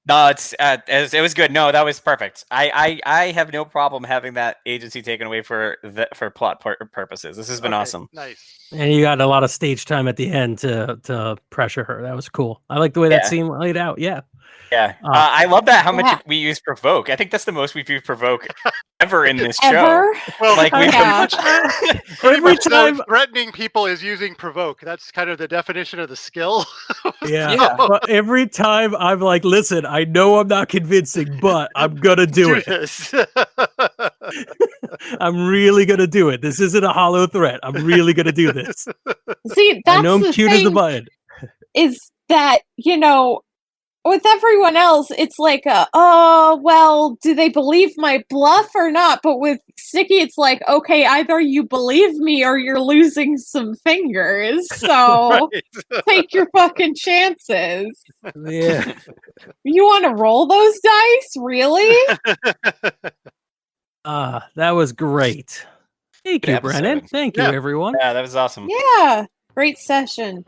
No, it was good. No, that was perfect. I have no problem having that agency taken away for plot purposes. This has been awesome. Nice. And you got a lot of stage time at the end to pressure her. That was cool. I like the way that scene laid out. Yeah. Yeah. I love that how much we use provoke. I think that's the most we've used provoke ever in this show. Well, Like Every time threatening people is using provoke. That's kind of the definition of the skill. Yeah. But every time I'm like, listen, I know I'm not convincing, but I'm gonna do it. This. I'm really gonna do it. This isn't a hollow threat. I'm really gonna do this. See, that's I know I'm the cute as a thing button. is that, with everyone else, it's like, oh, well, do they believe my bluff or not? But with Sticky, it's like, okay, either you believe me or you're losing some fingers. So take your fucking chances. Yeah. You want to roll those dice? Really? That was great. Thank Good you, episode. Brennan. Thank you, everyone. Yeah, that was awesome. Yeah. Great session.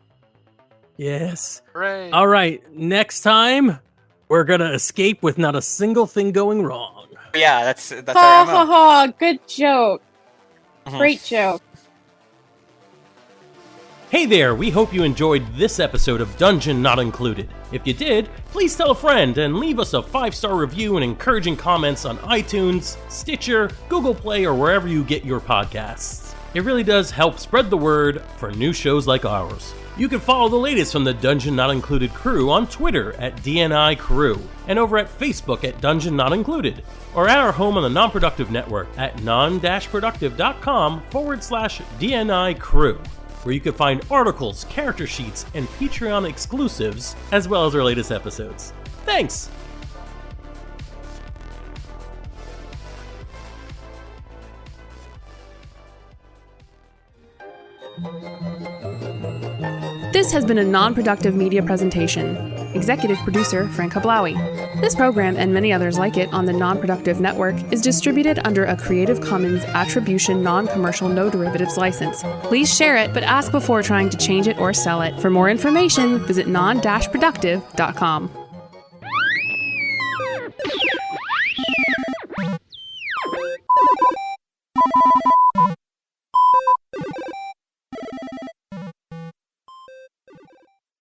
Yes. Hooray. All right. Next time, we're gonna escape with not a single thing going wrong. Yeah, that's Ha our ha MO. ha. Good joke. Mhm. Great joke. Hey there, we hope you enjoyed this episode of Dungeon Not Included. If you did, please tell a friend and leave us a 5-star review and encouraging comments on iTunes, Stitcher, Google Play, or wherever you get your podcasts. It really does help spread the word for new shows like ours. You can follow the latest from the Dungeon Not Included crew on Twitter at DNI Crew, and over at Facebook at Dungeon Not Included, or at our home on the Non-Productive Network at non-productive.com/DNI Crew, where you can find articles, character sheets, and Patreon exclusives, as well as our latest episodes. Thanks! This has been a non-productive media presentation. Executive producer Frank Hablawi. This program and many others like it on the Non-Productive Network is distributed under a Creative Commons Attribution Non-Commercial No Derivatives license. Please share it, but ask before trying to change it or sell it. For more information, visit non-productive.com.